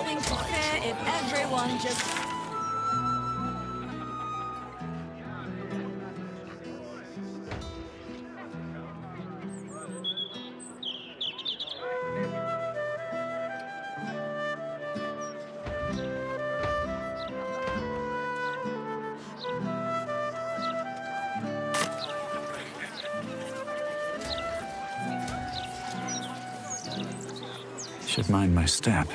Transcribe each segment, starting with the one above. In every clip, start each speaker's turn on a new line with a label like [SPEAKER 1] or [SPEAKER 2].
[SPEAKER 1] going to fair if everyone just...
[SPEAKER 2] Should mind my step.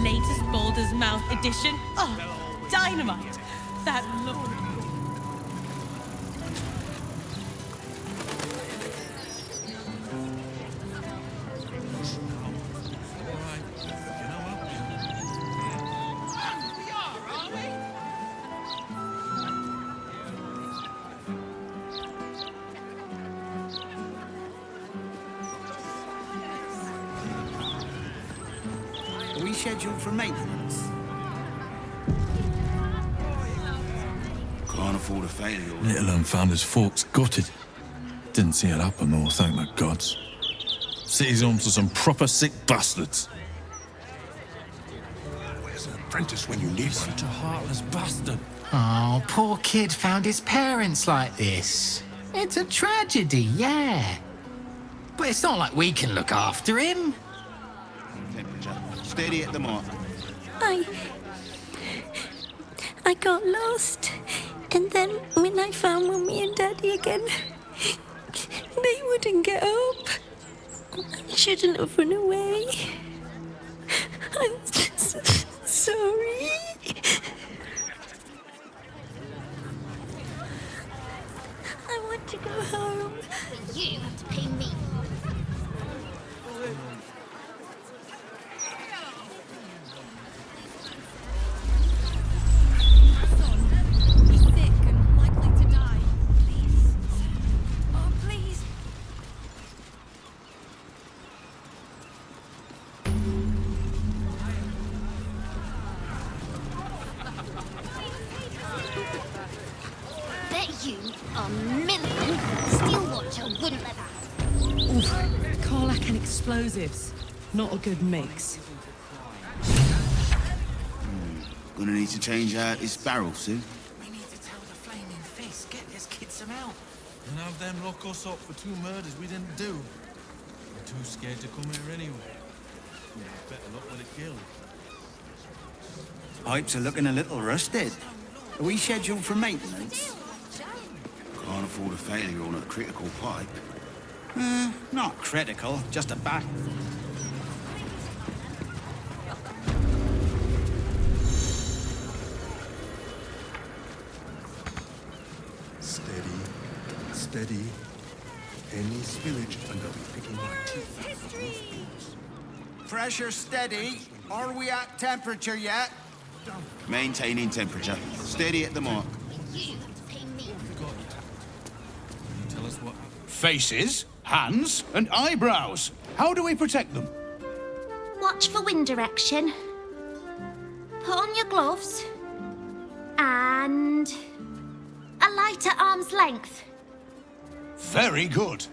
[SPEAKER 3] Latest Baldur's Mouth edition. Oh, dynamite! That look.
[SPEAKER 4] Are we scheduled for maintenance? Can't afford a failure.
[SPEAKER 5] Little un found his forks gutted. Didn't see it happen though, thank the gods. City's home to some proper sick bastards.
[SPEAKER 6] Where's an apprentice when you need one?
[SPEAKER 5] Such a heartless bastard.
[SPEAKER 7] Oh, poor kid found his parents like this. It's a tragedy, yeah. But it's not like we can look after him.
[SPEAKER 4] Temperature. Steady at the mark.
[SPEAKER 1] I got lost. And then when I found Mummy and Daddy again, they wouldn't get up. I shouldn't have run away. I'm sorry. I want to go home.
[SPEAKER 8] But you have to pay me. Bet you a million Steel Watcher wouldn't let that.
[SPEAKER 3] Oof, Carlac and explosives. Not a good mix.
[SPEAKER 4] Gonna need to change out this barrel soon.
[SPEAKER 7] We need to tell the Flaming Fist, get this kid some help.
[SPEAKER 5] And have them lock us up for 2 murders we didn't do. We're too scared to come here anyway. We have better luck with a kill.
[SPEAKER 4] Pipes are looking a little rusted. Are we scheduled for maintenance? Can't afford a failure on a critical pipe. Not critical, just a bat.
[SPEAKER 6] Steady, steady. Any spillage and I'll be picking my teeth.
[SPEAKER 4] Pressure steady. Are we at temperature yet? Maintaining temperature. Steady at the mark.
[SPEAKER 8] You have to pay me.
[SPEAKER 5] Tell us what happened.
[SPEAKER 9] Faces, hands, and eyebrows. How do we protect them?
[SPEAKER 8] Watch for wind direction. Put on your gloves. And a light at arm's length.
[SPEAKER 9] Very good.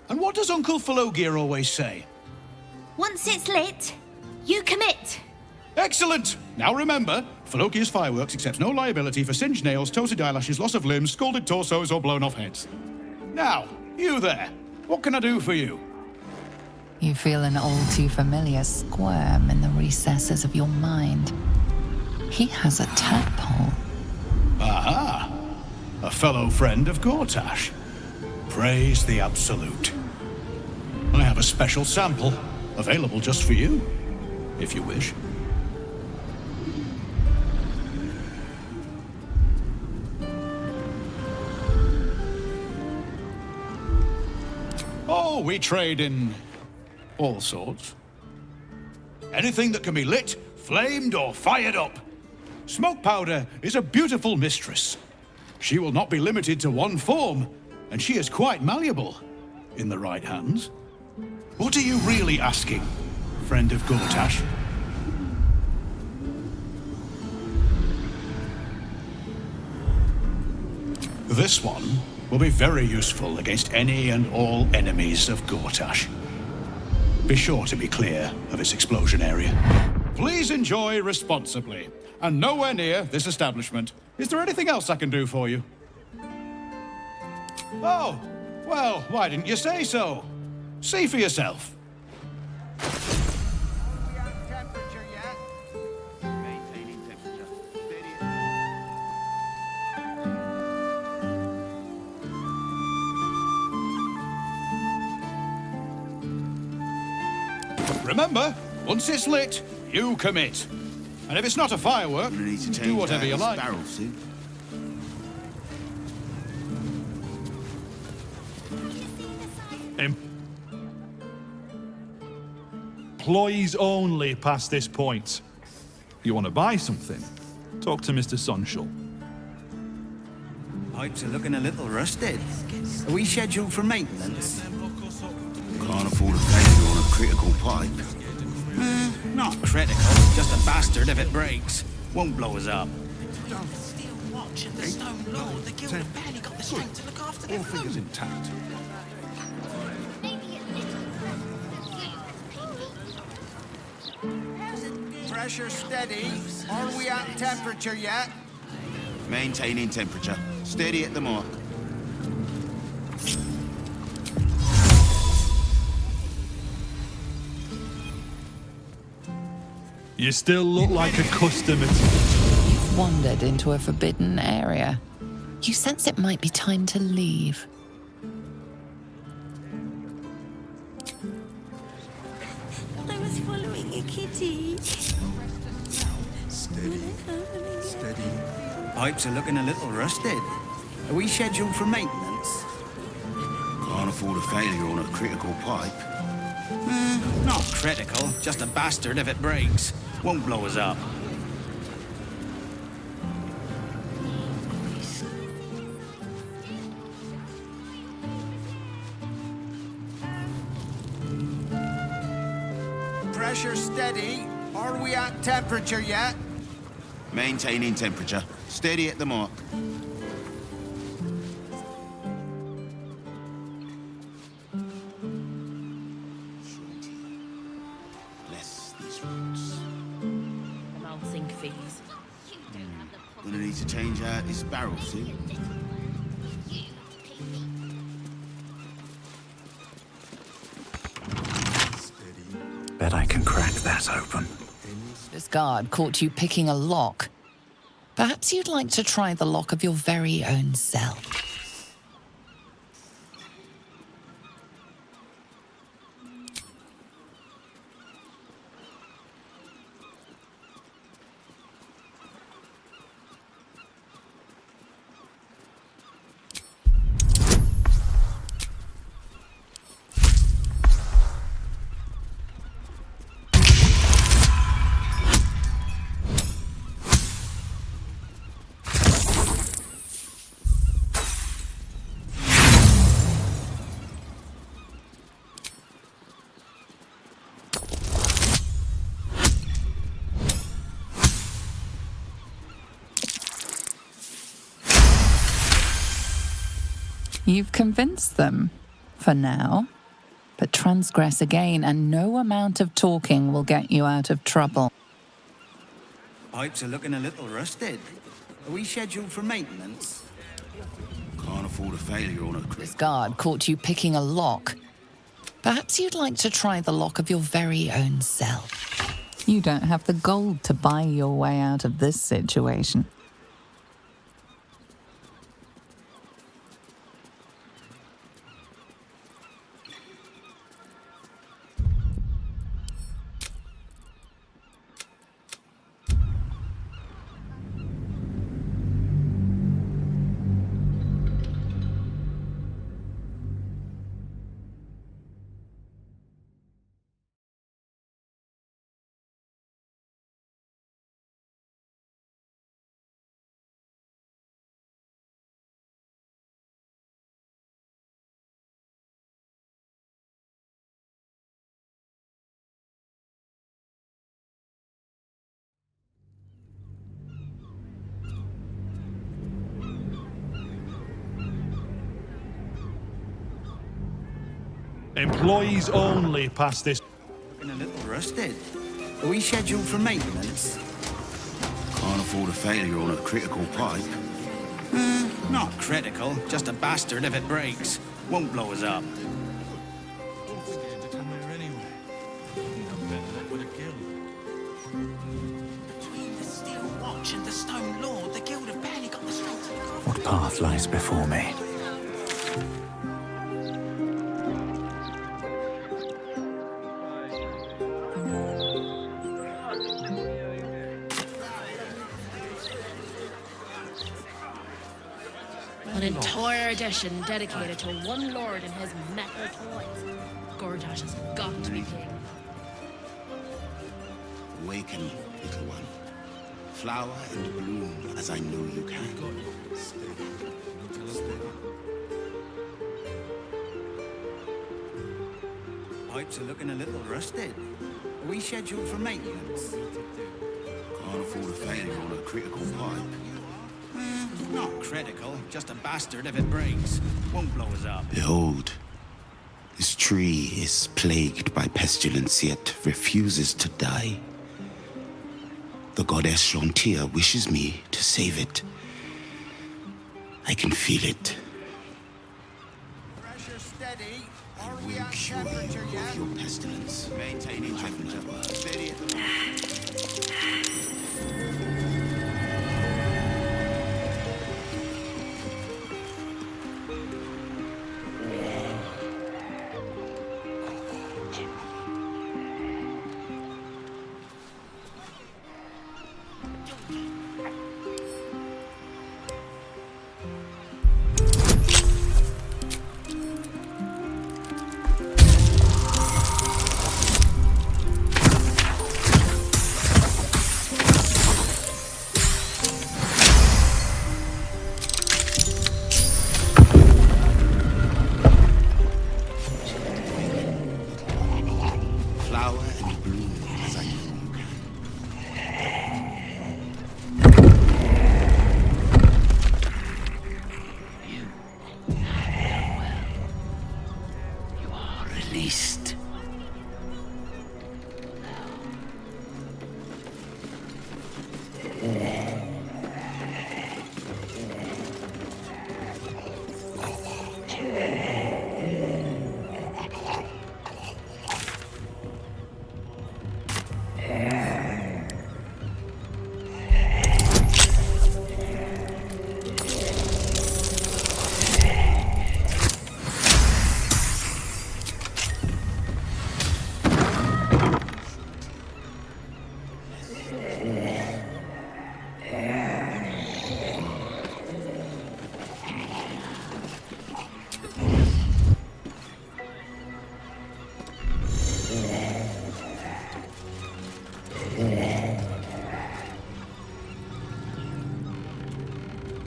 [SPEAKER 9] And what does Uncle Falogir always say?
[SPEAKER 8] Once it's lit, you commit.
[SPEAKER 9] Excellent! Now remember, Falogir's Fireworks accepts no liability for singed nails, toasted eyelashes, loss of limbs, scalded torsos, or blown off heads. Now, you there. What can I do for you?
[SPEAKER 10] You feel an all too familiar squirm in the recesses of your mind. He has a tadpole.
[SPEAKER 9] Aha! A fellow friend of Gortash. Praise the Absolute. I have a special sample, available just for you, if you wish. Oh, we trade in all sorts. Anything that can be lit, flamed, or fired up. Smoke powder is a beautiful mistress. She will not be limited to one form, and she is quite malleable in the right hands. What are you really asking, friend of Gortash? This one will be very useful against any and all enemies of Gortash. Be sure to be clear of its explosion area. Please enjoy responsibly, and nowhere near this establishment. Is there anything else I can do for you? Oh, well, why didn't you say so? See for yourself. Remember, once it's lit, you commit. And if it's not a firework, do whatever you like.
[SPEAKER 2] Employees only past this point. You want to buy something? Talk to Mr. Sonshall.
[SPEAKER 4] Pipes are looking a little rusted. Are we scheduled for maintenance? Can't afford a failure on a critical pipe. Not critical, just a bastard if it breaks. Won't blow us up.
[SPEAKER 6] Still watching the Stone Lord. The guild have barely got the strength to look after their All fingers intact.
[SPEAKER 4] Pressure steady. Are we at temperature yet? Maintaining temperature. Steady at the mark.
[SPEAKER 2] You still look like a customer.
[SPEAKER 10] You've wandered into a forbidden area. You sense it might be time to leave.
[SPEAKER 1] I was following a kitty.
[SPEAKER 6] Steady. Steady.
[SPEAKER 4] Pipes are looking a little rusted. Are we scheduled for maintenance? Can't afford a failure on a critical pipe. Not critical, just a bastard if it breaks. Won't blow us up. Pressure steady. Are we at temperature yet? Maintaining temperature. Steady at the mark. Bless these roots.
[SPEAKER 3] Announcing fees.
[SPEAKER 4] Gonna need to change out this barrel soon.
[SPEAKER 11] Bet I can crack that open.
[SPEAKER 10] This guard caught you picking a lock. Perhaps you'd like to try the lock of your very own cell. You've convinced them, for now. But transgress again, and no amount of talking will get you out of trouble.
[SPEAKER 4] Pipes are looking a little rusted. Are we scheduled for maintenance? Can't afford a failure on a
[SPEAKER 10] This guard caught you picking a lock. Perhaps you'd like to try the lock of your very own cell. You don't have the gold to buy your way out of this situation.
[SPEAKER 2] Employees only past this.
[SPEAKER 4] Looking a little rusted. Are we scheduled for maintenance? Can't afford a failure on a critical pipe. Not critical, just a bastard if it breaks. Won't blow us up.
[SPEAKER 5] Don't forget to come here anyway. You'd have better luck with a guild.
[SPEAKER 6] Between the Steel Watch and the Stone Lord, the Guild have barely got the strength to look after.
[SPEAKER 11] What path lies before me?
[SPEAKER 12] An entire edition dedicated to one lord and his metal toys. Gortash has got to be king.
[SPEAKER 4] Awaken, little one. Flower and bloom as I know you can. Pipes are looking a little rusted. Are we scheduled for maintenance? Can't afford a failure on a critical pipe. Not critical, just a bastard if it breaks. Won't blow us up. Behold, this tree is plagued by pestilence, yet refuses to die. The goddess Shontia wishes me to save it. I can feel it.
[SPEAKER 6] Pressure steady.
[SPEAKER 4] I will cure you of your pestilence. Maintaining temperature. Steady at the moment.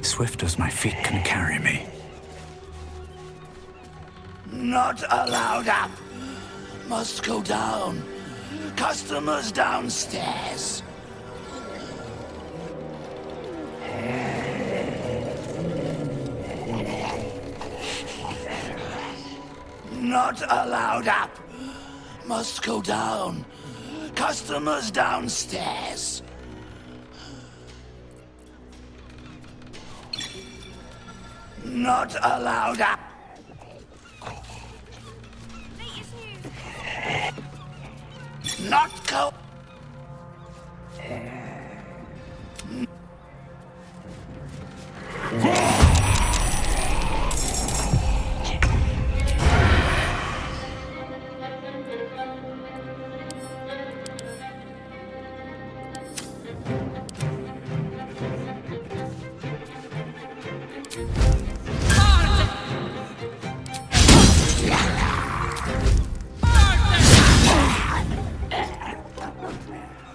[SPEAKER 11] Swift as my feet can carry me.
[SPEAKER 13] Not allowed up. Must go down. Customers downstairs. Not allowed up. Must go down. Customers downstairs. Not allowed up. Not go.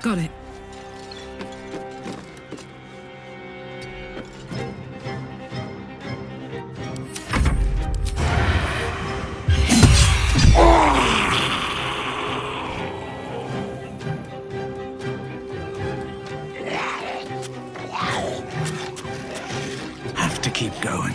[SPEAKER 10] Got it.
[SPEAKER 11] Have to keep going.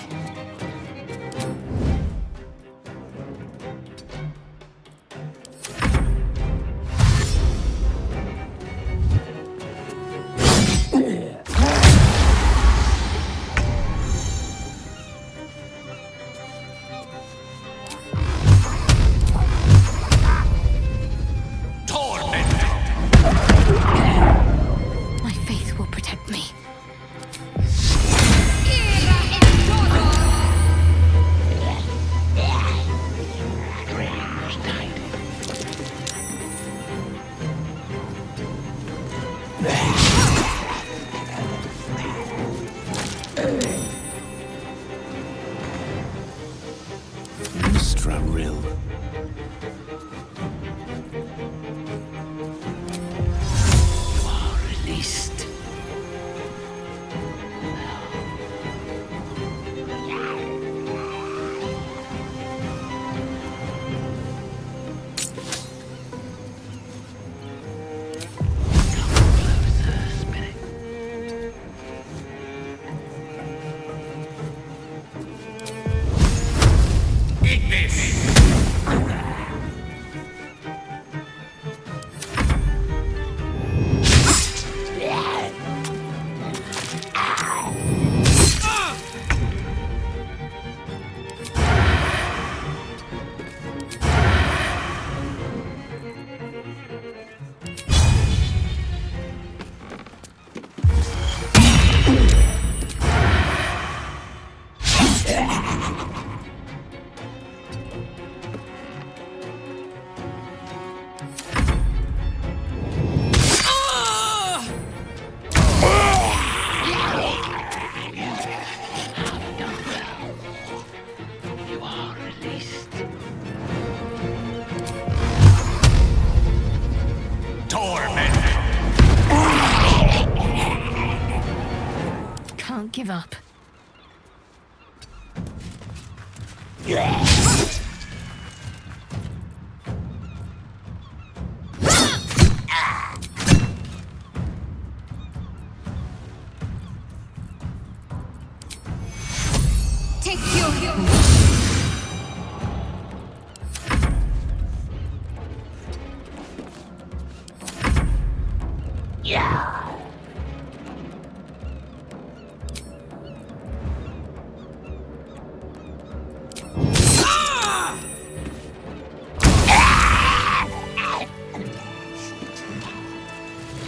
[SPEAKER 1] can't give up.
[SPEAKER 8] Take your...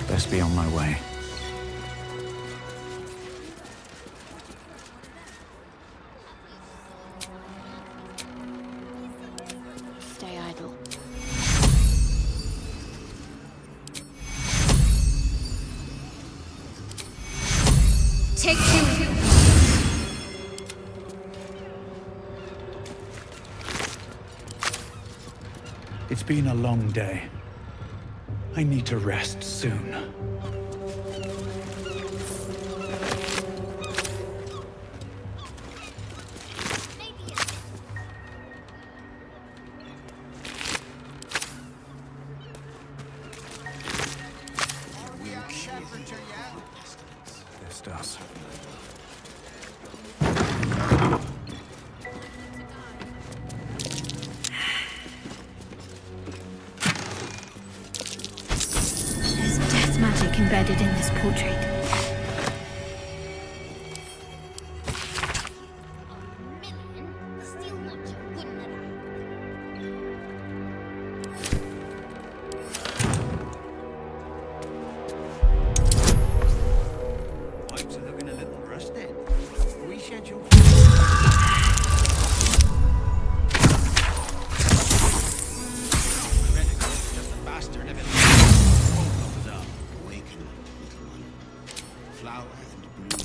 [SPEAKER 11] Best be on my way.
[SPEAKER 8] Stay idle. Take you.
[SPEAKER 9] It's been a long day. I need to rest soon.
[SPEAKER 11] This does.
[SPEAKER 1] There's death magic embedded in this portrait.
[SPEAKER 4] Pipes are looking a little rusted. We schedule critical, just a bastard if it comes up. Awaken, little one. Flower and bloom.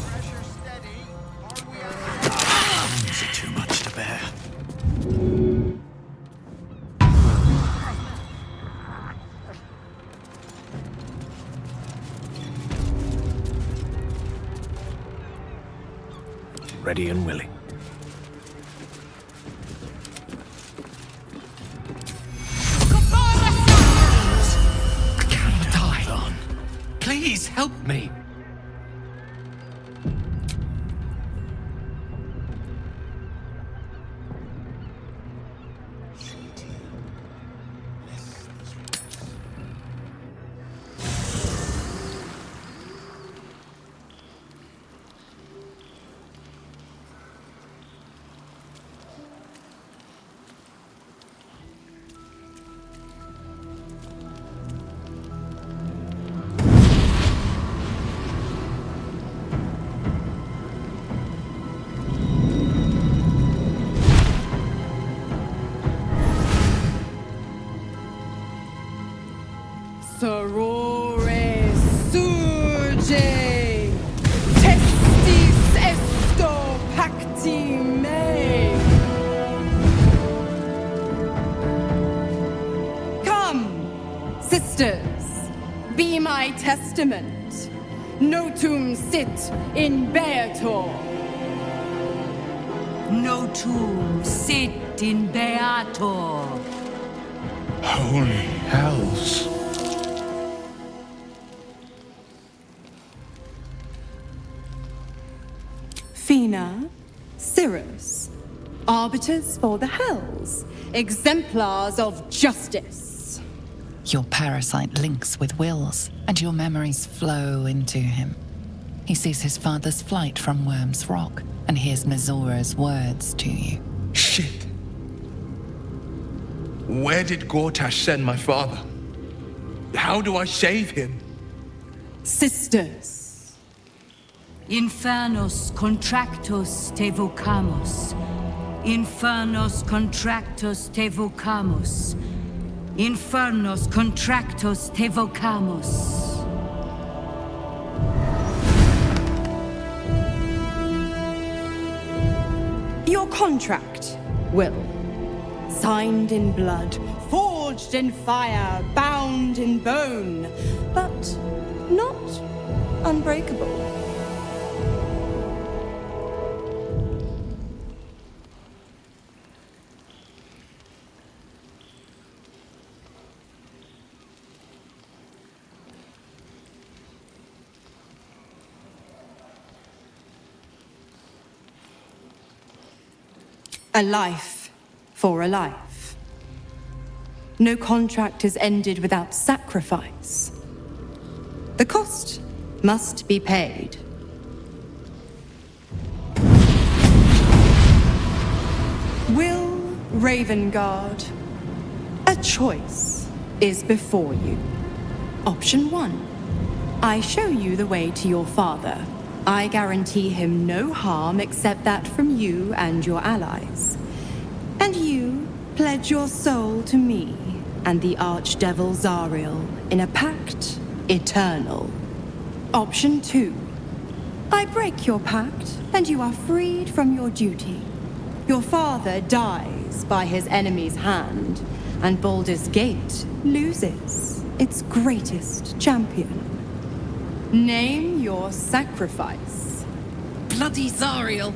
[SPEAKER 4] Pressure steady, or we are...
[SPEAKER 11] Is it too much to bear? Ready and willing.
[SPEAKER 7] I cannot die. Please help me.
[SPEAKER 3] Sorore surge, testis esto pacti me. Come, sisters, be my testament. Notum sit in beato.
[SPEAKER 14] Notum sit in beato.
[SPEAKER 9] Holy hells.
[SPEAKER 3] Fina, Cirrus, arbiters for the hells, exemplars of justice.
[SPEAKER 10] Your parasite links with Will's, and your memories flow into him. He sees his father's flight from Worm's Rock, and hears Mizora's words to you.
[SPEAKER 15] Shit. Where did Gortash send my father? How do I save him?
[SPEAKER 3] Sisters.
[SPEAKER 14] Infernos contractus te vocamus. Infernos contractus te vocamus. Infernos contractus te vocamus.
[SPEAKER 3] Your contract, Will.
[SPEAKER 16] signed in blood, forged in fire, bound in bone, but not unbreakable. A life for a life. No contract is ended without sacrifice. The cost must be paid. Will Ravengard, a choice is before you. Option 1. I show you the way to your father. I guarantee him no harm except that from you and your allies. And you pledge your soul to me and the Archdevil Zariel in a pact eternal. Option 2. I break your pact and you are freed from your duty. Your father dies by his enemy's hand, and Baldur's Gate loses its greatest champion. Name your sacrifice.
[SPEAKER 10] Bloody Zariel.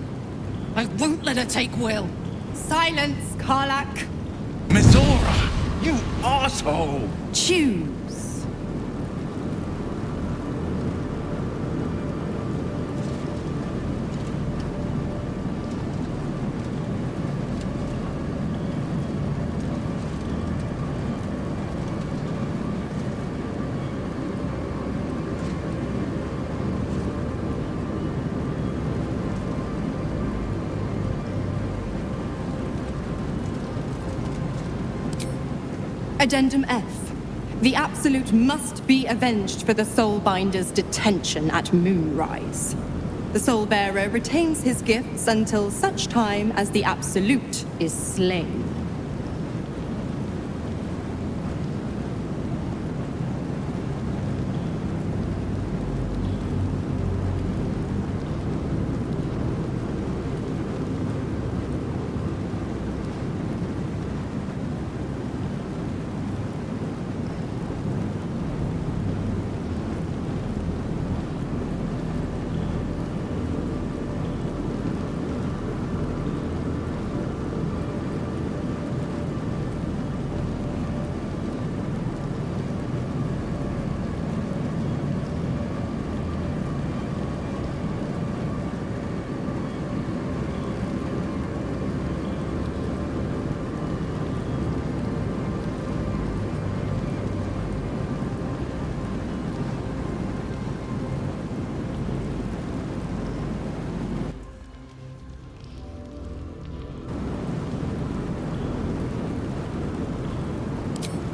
[SPEAKER 10] I won't let her take Will.
[SPEAKER 16] Silence, Karlak.
[SPEAKER 15] Mizora, you arsehole!
[SPEAKER 16] Choose. Addendum F. The Absolute must be avenged for the Soulbinder's detention at Moonrise. The Soulbearer retains his gifts until such time as the Absolute is slain.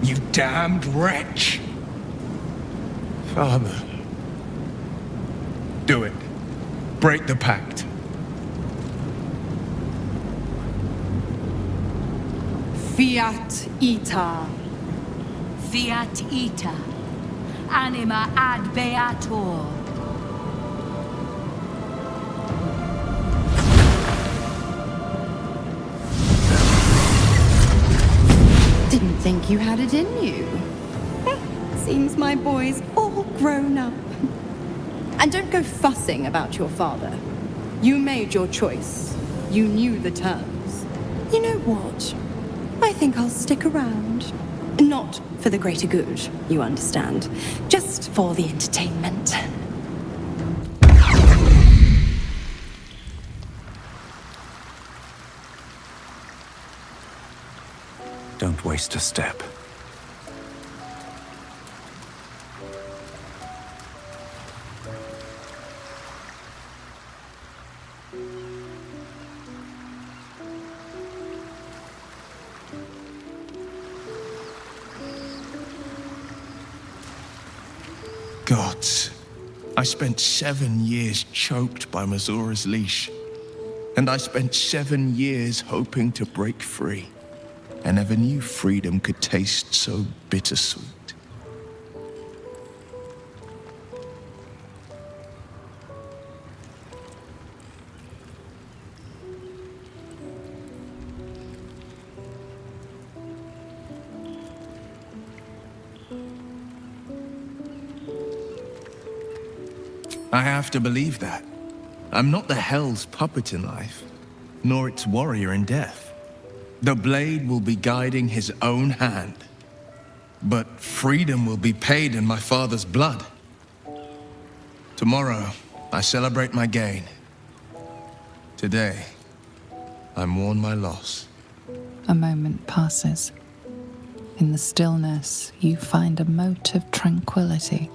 [SPEAKER 15] You damned wretch! Father. Do it. Break the pact.
[SPEAKER 16] Fiat ita.
[SPEAKER 14] Fiat ita. Anima ad beator.
[SPEAKER 16] Didn't think you had it in you. Seems my boy's all grown up. And don't go fussing about your father. You made your choice. You knew the terms. You know what? I think I'll stick around. Not for the greater good, you understand. Just for the entertainment.
[SPEAKER 11] Don't waste a step.
[SPEAKER 15] Gods, I spent 7 years choked by Mizora's leash. And I spent 7 years hoping to break free. I never knew freedom could taste so bittersweet. I have to believe that. I'm not the Hell's puppet in life, nor its warrior in death. The blade will be guiding his own hand. But freedom will be paid in my father's blood. Tomorrow, I celebrate my gain. Today, I mourn my loss.
[SPEAKER 10] A moment passes. In the stillness, you find a mote of tranquility.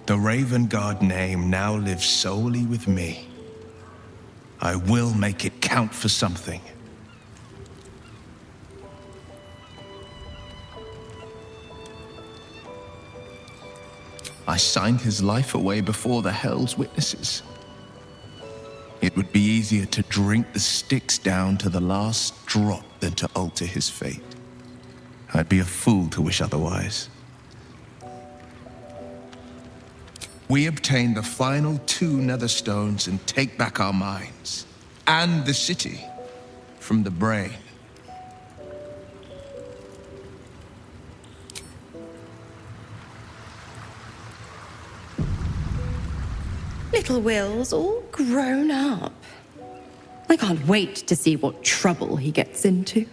[SPEAKER 15] The Raven Guard name now lives solely with me. I will make it count for something. I signed his life away before the Hell's witnesses. It would be easier to drink the Styx down to the last drop than to alter his fate. I'd be a fool to wish otherwise. We obtain the final 2 nether stones and take back our minds, and the city, from the brain.
[SPEAKER 16] Little Will's all grown up. I can't wait to see what trouble he gets into.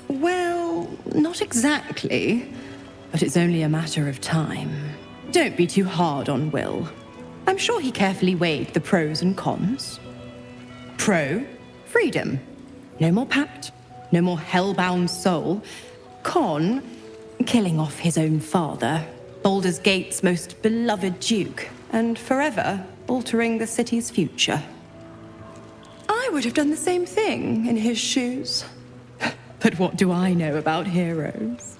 [SPEAKER 16] Well, not exactly, but it's only a matter of time. Don't be too hard on Will. I'm sure he carefully weighed the pros and cons. Pro, freedom. No more pact, no more hellbound soul. Con, killing off his own father, Baldur's Gate's most beloved duke, and forever altering the city's future. I would have done the same thing in his shoes. But what do I know about heroes?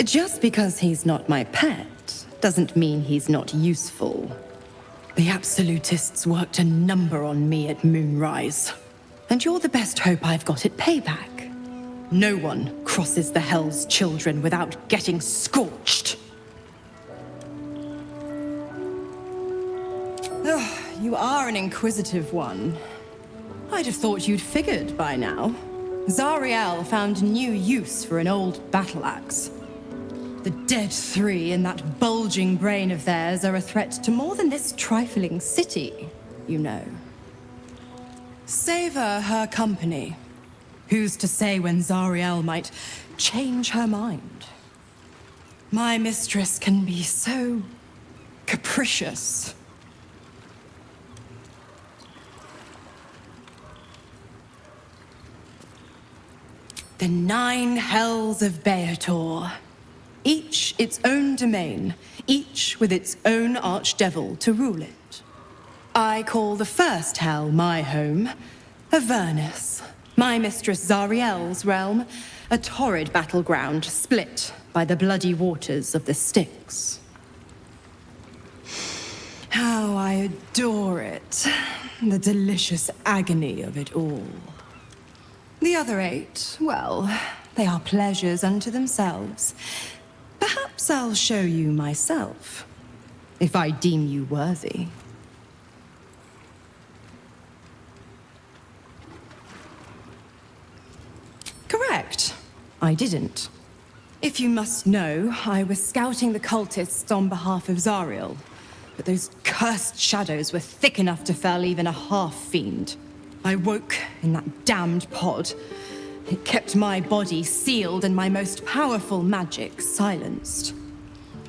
[SPEAKER 16] Just because he's not my pet doesn't mean he's not useful. The Absolutists worked a number on me at Moonrise, and you're the best hope I've got at payback. No one crosses the Hell's Children without getting scorched. Ugh, you are an inquisitive one. I'd have thought you'd figured by now. Zariel found new use for an old battle axe. The dead 3 in that bulging brain of theirs are a threat to more than this trifling city, you know. Savor her company. Who's to say when Zariel might change her mind? My mistress can be so capricious. The 9 hells of Beator. Each its own domain, each with its own archdevil to rule it. I call the first hell my home, Avernus, my mistress Zariel's realm, a torrid battleground split by the bloody waters of the Styx. How I adore it, the delicious agony of it all. The other 8, well, they are pleasures unto themselves. Perhaps I'll show you myself, if I deem you worthy. Correct. I didn't. If you must know, I was scouting the cultists on behalf of Zariel, but those cursed shadows were thick enough to fell even a half-fiend. I woke in that damned pod. It kept my body sealed and my most powerful magic silenced.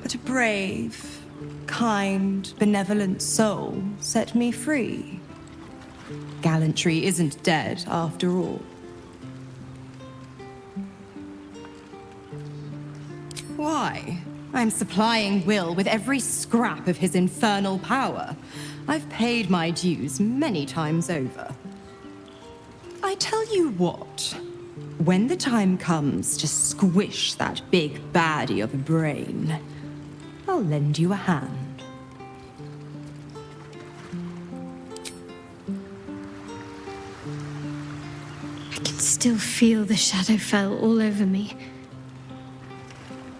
[SPEAKER 16] But a brave, kind, benevolent soul set me free. Gallantry isn't dead after all. Why? I'm supplying Will with every scrap of his infernal power. I've paid my dues many times over. I tell you what, when the time comes to squish that big baddie of a brain, I'll lend you a hand.
[SPEAKER 17] I can still feel the Shadowfell all over me.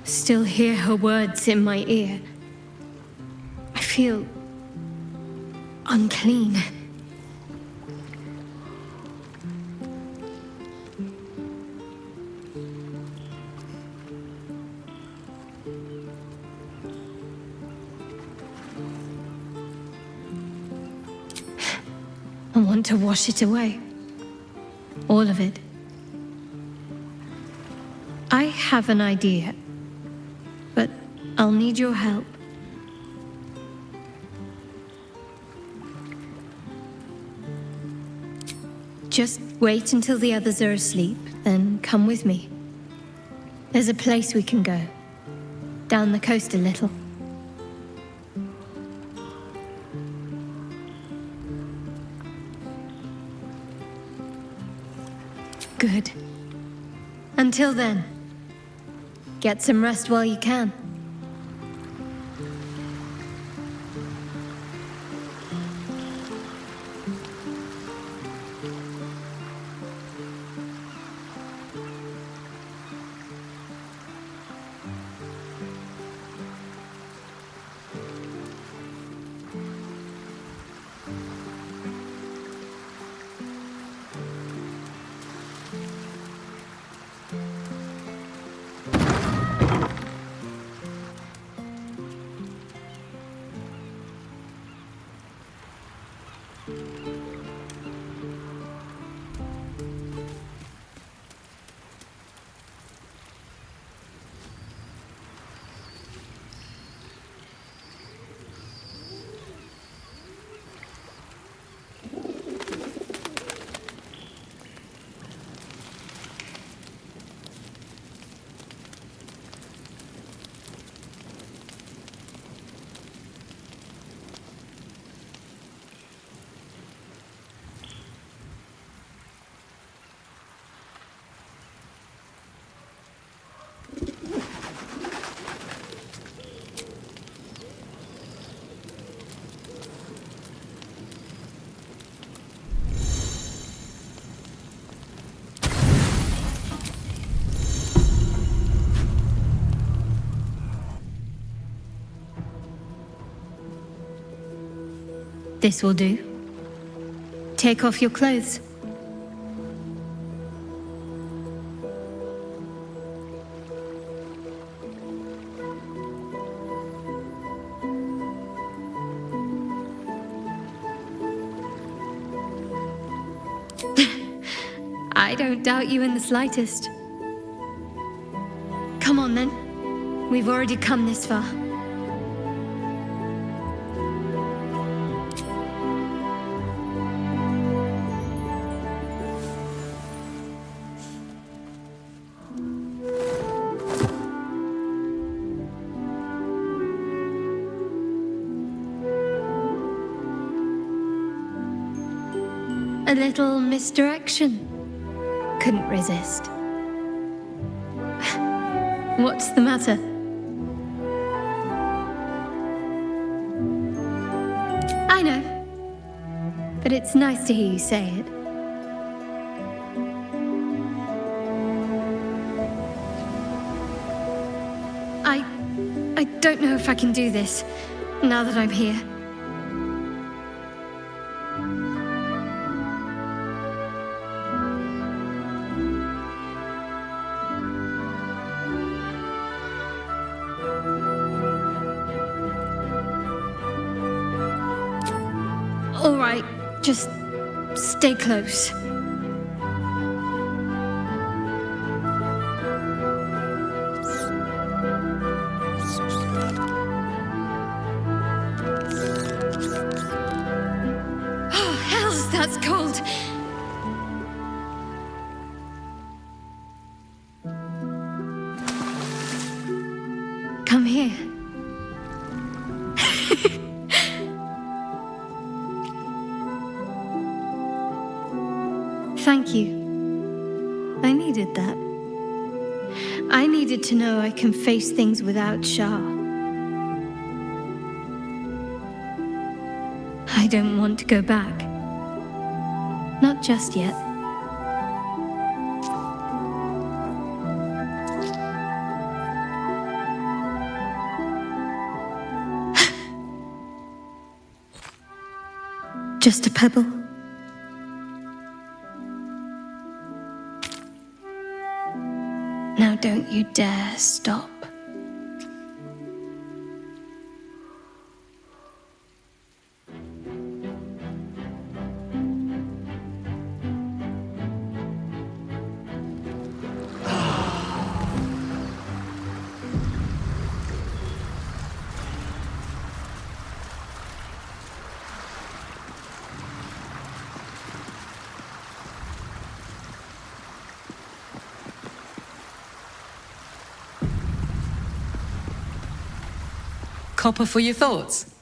[SPEAKER 17] Still hear her words in my ear. I feel unclean. I want to wash it away. All of it. I have an idea, but I'll need your help. Just wait until the others are asleep, then come with me. There's a place we can go. Down the coast a little. Good. Until then, get some rest while you can. This will do. Take off your clothes. I don't doubt you in the slightest. Come on then. We've already come this far. A little misdirection. Couldn't resist. What's the matter? I know. But it's nice to hear you say it. I don't know if I can do this, now that I'm here. All right, just stay close. Oh, hells, that's cold. Come here. Thank you. I needed that. I needed to know I can face things without Shar. I don't want to go back. Not just yet. Just a pebble. Now don't you dare stop.
[SPEAKER 10] Copper for your thoughts?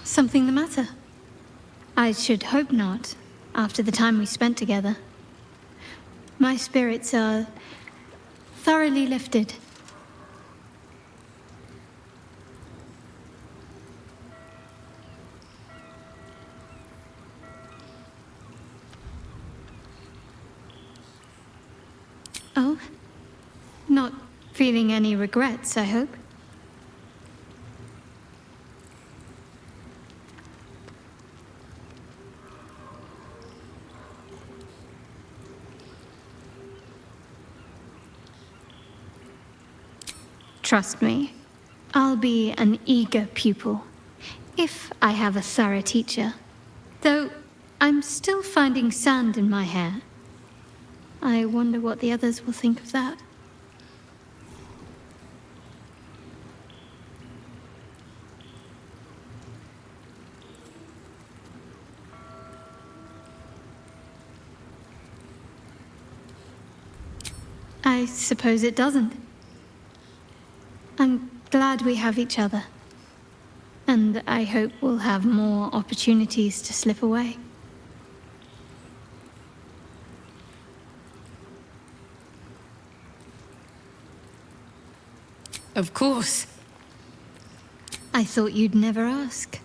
[SPEAKER 17] Something the matter? I should hope not, after the time we spent together. My spirits are thoroughly lifted. Oh? Not feeling any regrets, I hope? Trust me, I'll be an eager pupil, if I have a thorough teacher. Though I'm still finding sand in my hair. I wonder what the others will think of that. I suppose it doesn't. I'm glad we have each other. And I hope we'll have more opportunities to slip away.
[SPEAKER 10] Of course.
[SPEAKER 17] I thought you'd never ask.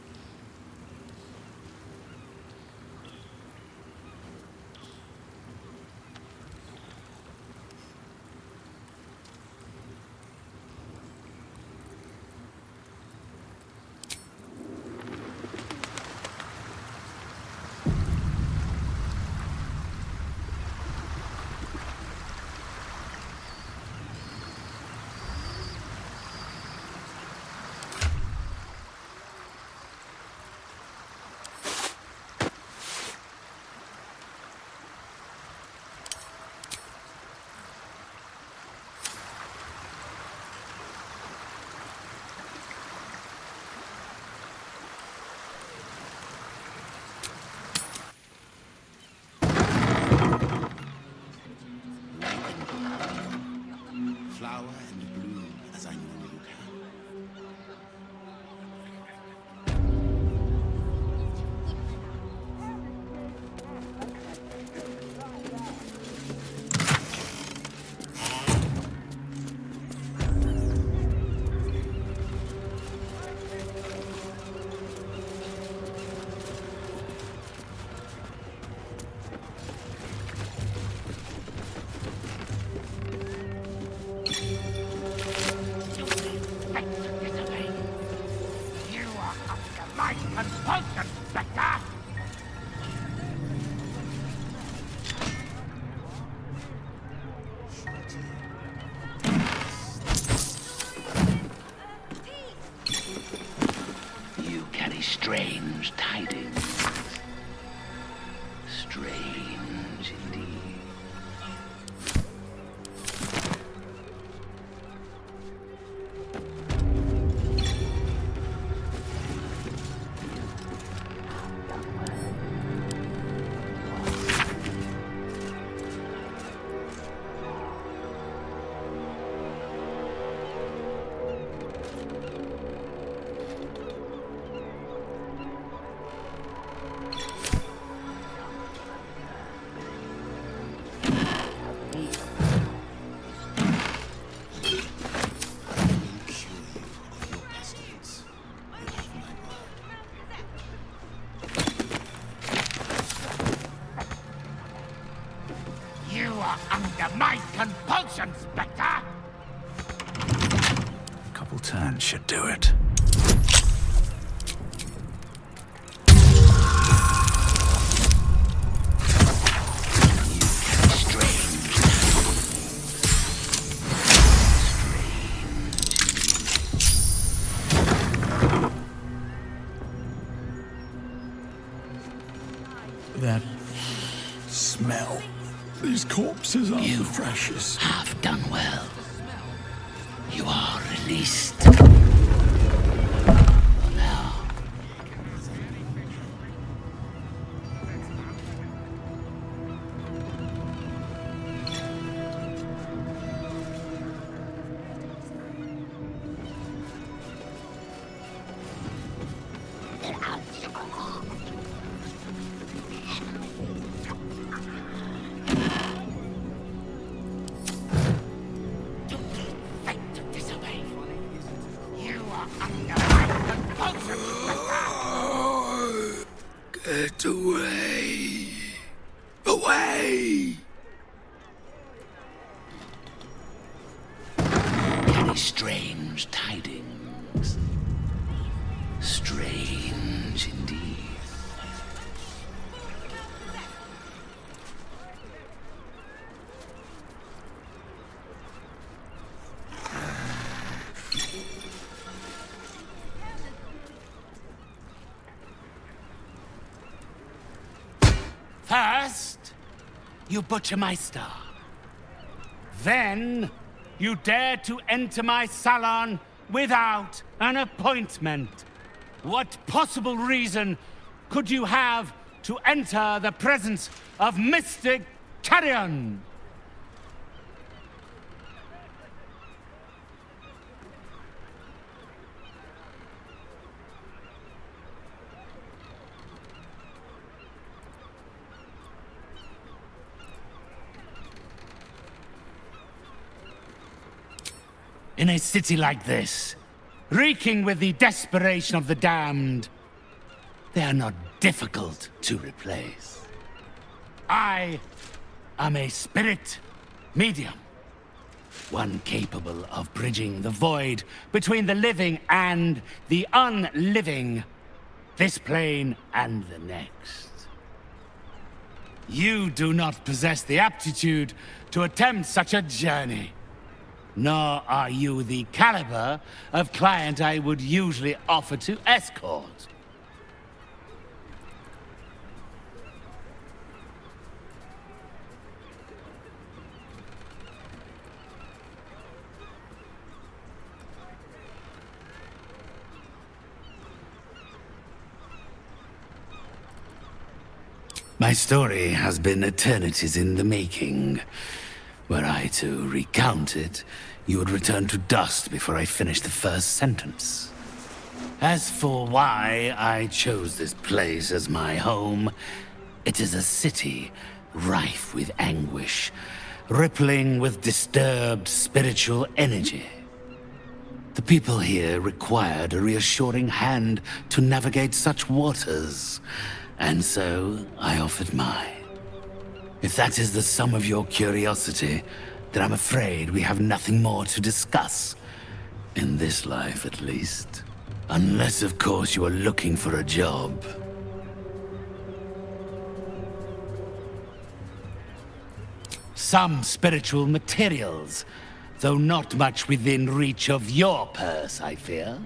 [SPEAKER 4] Flower and bloom as I know you can.
[SPEAKER 13] my compulsion, Spectre!
[SPEAKER 11] A couple turns should do it.
[SPEAKER 9] That smell. These corpses are the freshest.
[SPEAKER 13] Have done well. You are released. Get away! Away! Carry strange tidings. Strange indeed. First, you butcher my star. Then, you dare to enter my salon without an appointment. What possible reason could you have to enter the presence of Mystic Carrion? In a city like this, reeking with the desperation of the damned, they are not difficult to replace. I am a spirit medium, one capable of bridging the void between the living and the unliving, this plane and the next. You do not possess the aptitude to attempt such a journey. Nor are you the caliber of client I would usually offer to escort. My story has been eternities in the making. Were I to recount it, you would return to dust before I finish the first sentence. As for why I chose this place as my home, it is a city rife with anguish, rippling with disturbed spiritual energy. The people here required a reassuring hand to navigate such waters, and so I offered mine. If that is the sum of your curiosity, then I'm afraid we have nothing more to discuss. In this life, at least. Unless, of course, you are looking for a job. Some spiritual materials, though not much within reach of your purse, I fear.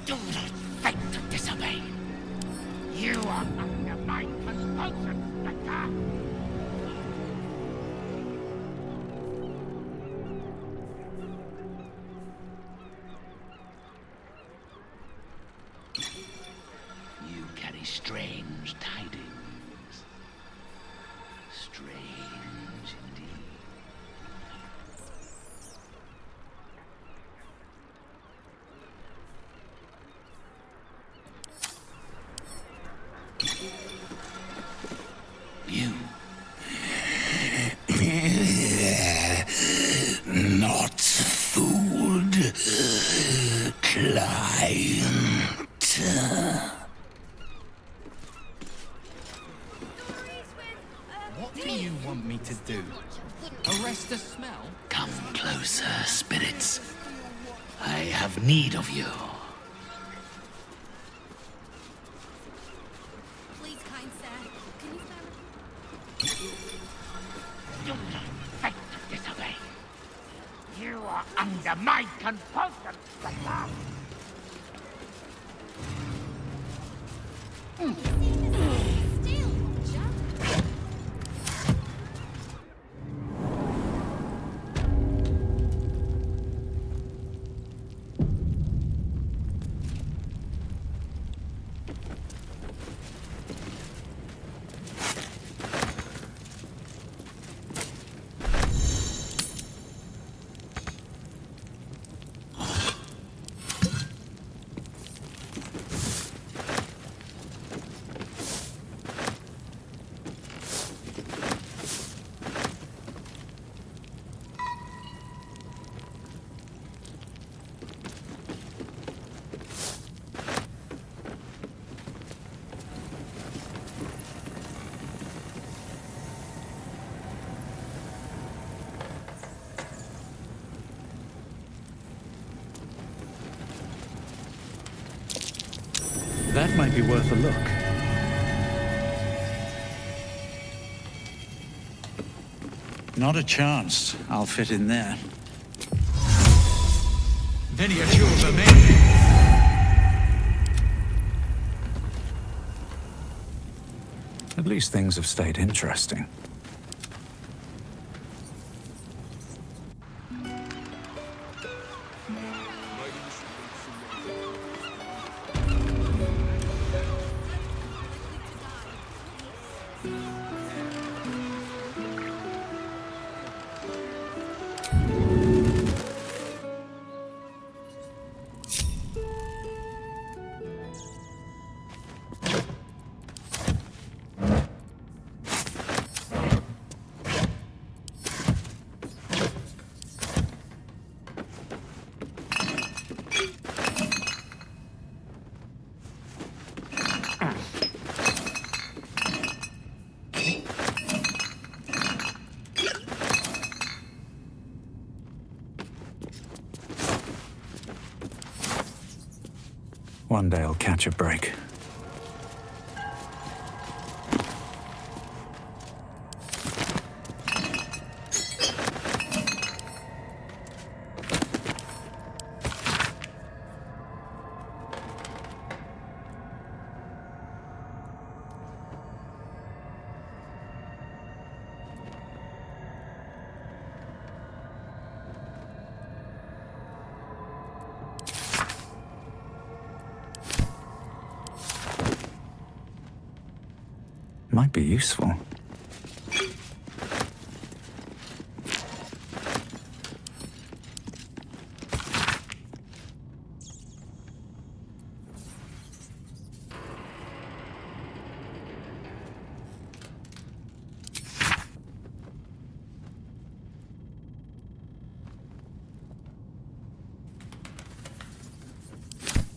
[SPEAKER 7] Do not fight to disobey. You are under my compulsion, Spectre.
[SPEAKER 13] You carry strange tidings. Strange indeed. You. Not fooled, client.
[SPEAKER 7] What do you want me to do? Arrest the smell?
[SPEAKER 13] Come closer, spirits. I have need of you.
[SPEAKER 8] Please, kind sir, can you
[SPEAKER 7] Do not fight to disobey. You are under my compulsion, Spectre.
[SPEAKER 11] That might be worth a look. Not a chance I'll fit in there. At least things have stayed interesting. One day I'll catch a break. Might be useful.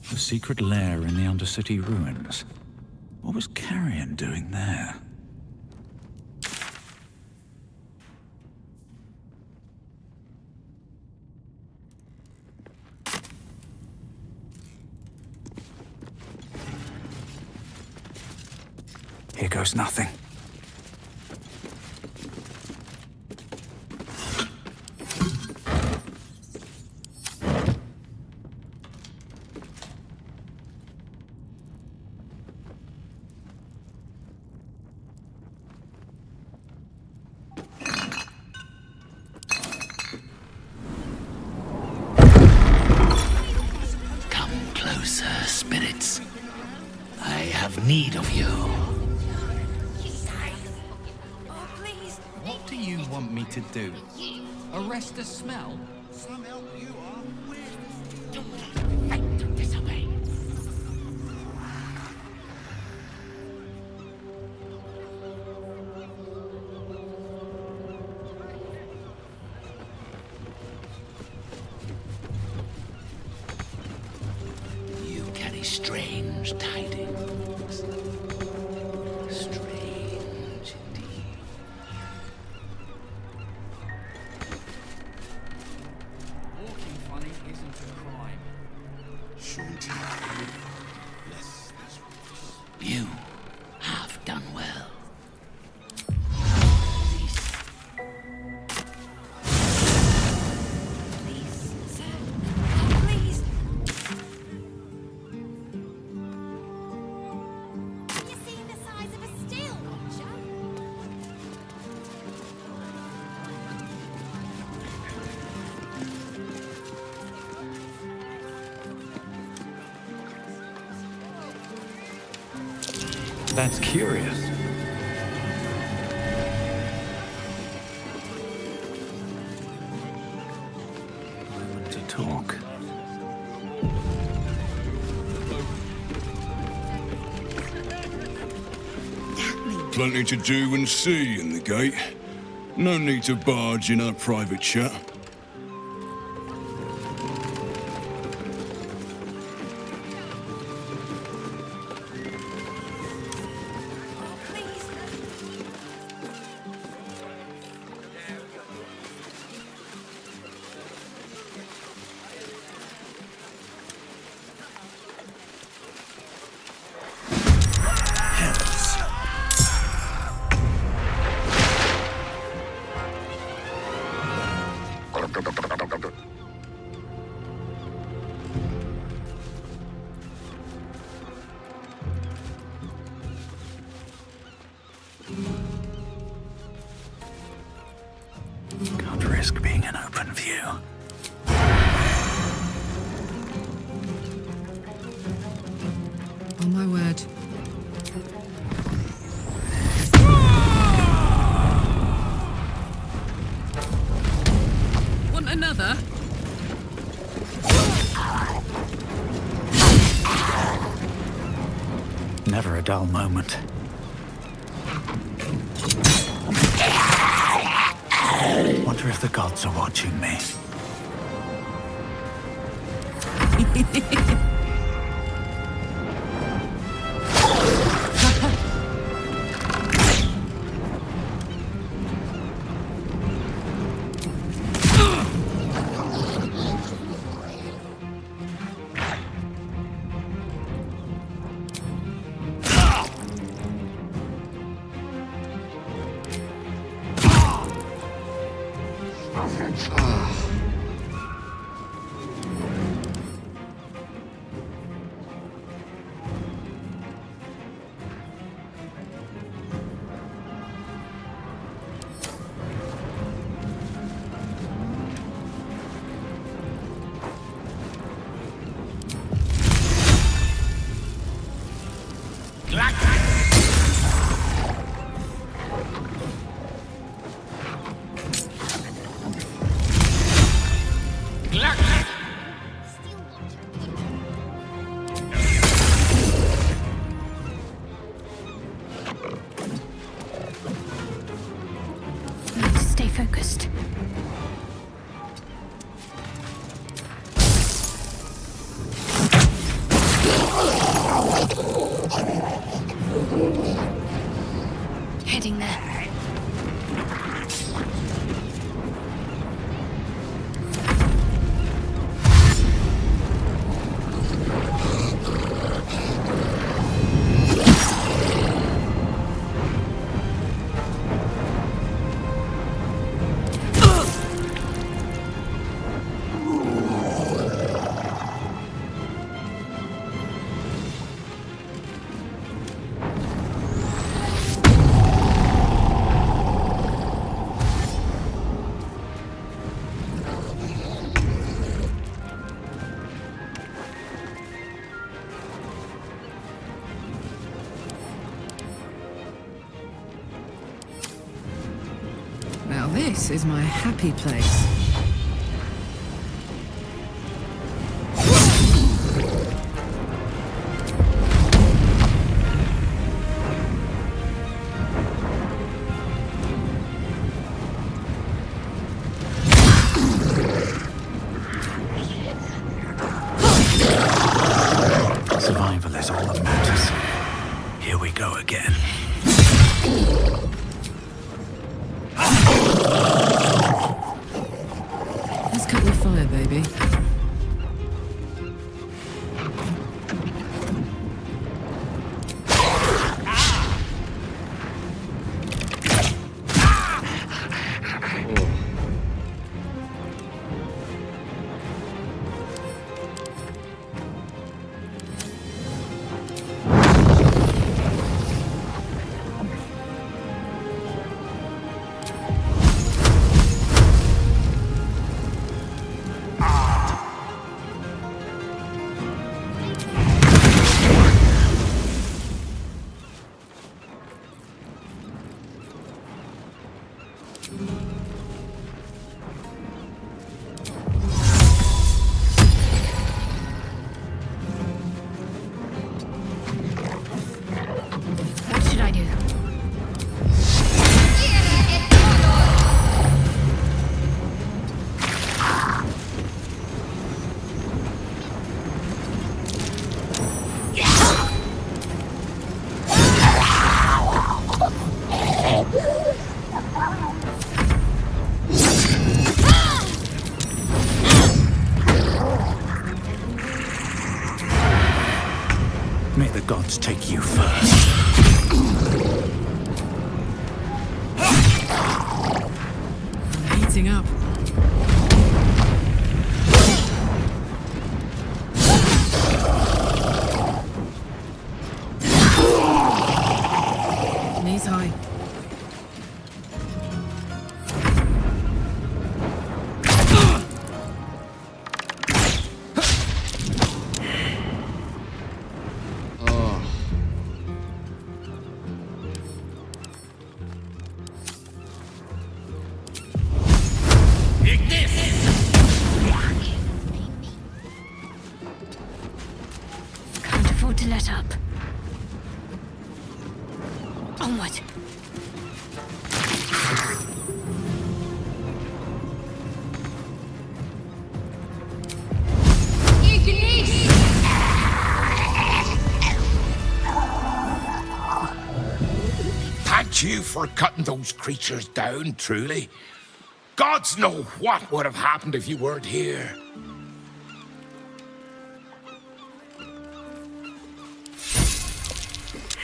[SPEAKER 11] The secret lair in the Undercity ruins. What was Carrion doing there? Here goes nothing.
[SPEAKER 13] closer, spirits. I have need of you.
[SPEAKER 18] What do you want me to do? Arrest the smell?
[SPEAKER 4] Some help you are.
[SPEAKER 13] Don't disobey. You carry strange tidings. Strange indeed.
[SPEAKER 18] Walking funny isn't a crime.
[SPEAKER 13] You have done well.
[SPEAKER 1] Please, sir. Please.
[SPEAKER 8] You see the size of a steel watcher?
[SPEAKER 11] That's curious.
[SPEAKER 13] Moment to talk.
[SPEAKER 19] Plenty to do and see in the gate. No need to barge in our private chat.
[SPEAKER 11] Can't risk being an open view.
[SPEAKER 20] On my word. Want another?
[SPEAKER 11] Never a dull moment. Wonder if the gods are watching me.
[SPEAKER 20] This is my happy place.
[SPEAKER 11] Survival is all that matters. Here we go again.
[SPEAKER 20] Let's cut the fire, baby.
[SPEAKER 12] What should I do?
[SPEAKER 11] May the gods take you first.
[SPEAKER 20] I'm heating up. Knees high.
[SPEAKER 12] Can't afford to let up. Onward.
[SPEAKER 21] Thank you for cutting those creatures down, truly. Gods know what would have happened if you weren't here.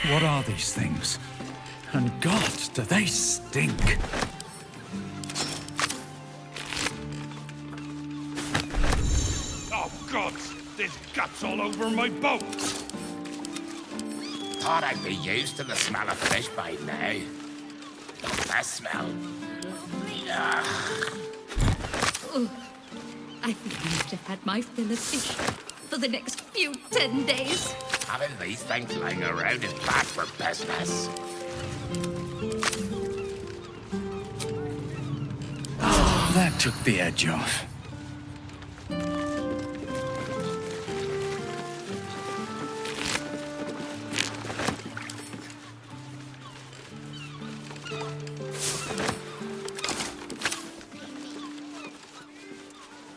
[SPEAKER 11] What are these things? And God, do they stink?
[SPEAKER 5] Oh, God! There's guts all over my boat!
[SPEAKER 21] Thought I'd be used to the smell of fish by now. What's that smell?
[SPEAKER 14] Oh, I think I must have had my fill of fish for the next few 10 days.
[SPEAKER 21] Having these things lying around is bad for business.
[SPEAKER 11] Oh, that took the edge off.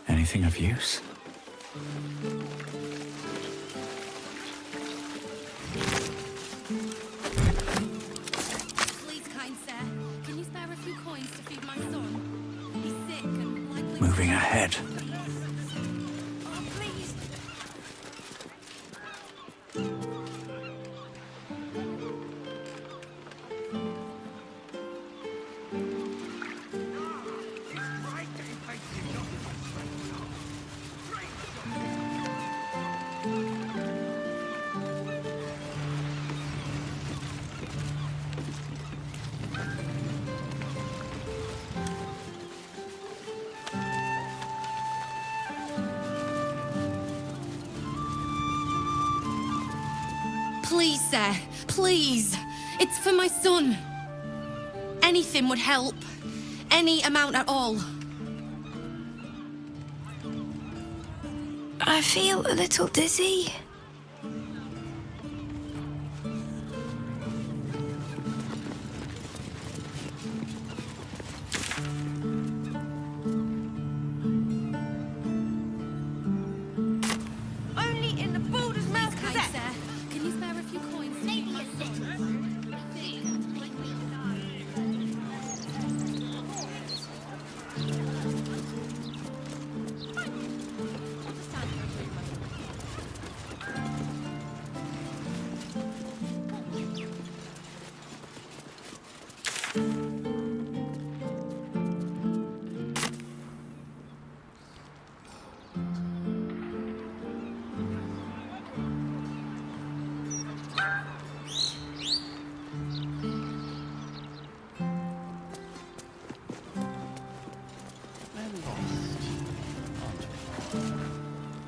[SPEAKER 11] Anything of use?
[SPEAKER 3] Please, kind sir, can you spare a few coins to feed my son? He's sick and likely...
[SPEAKER 11] Moving ahead.
[SPEAKER 3] Oh, please. Please, sir. Please. It's for my son. Anything would help. any amount at all.
[SPEAKER 1] I feel a little dizzy.
[SPEAKER 3] Only in the Balder's Mouth Gazette. Can you spare a few coins? Maybe a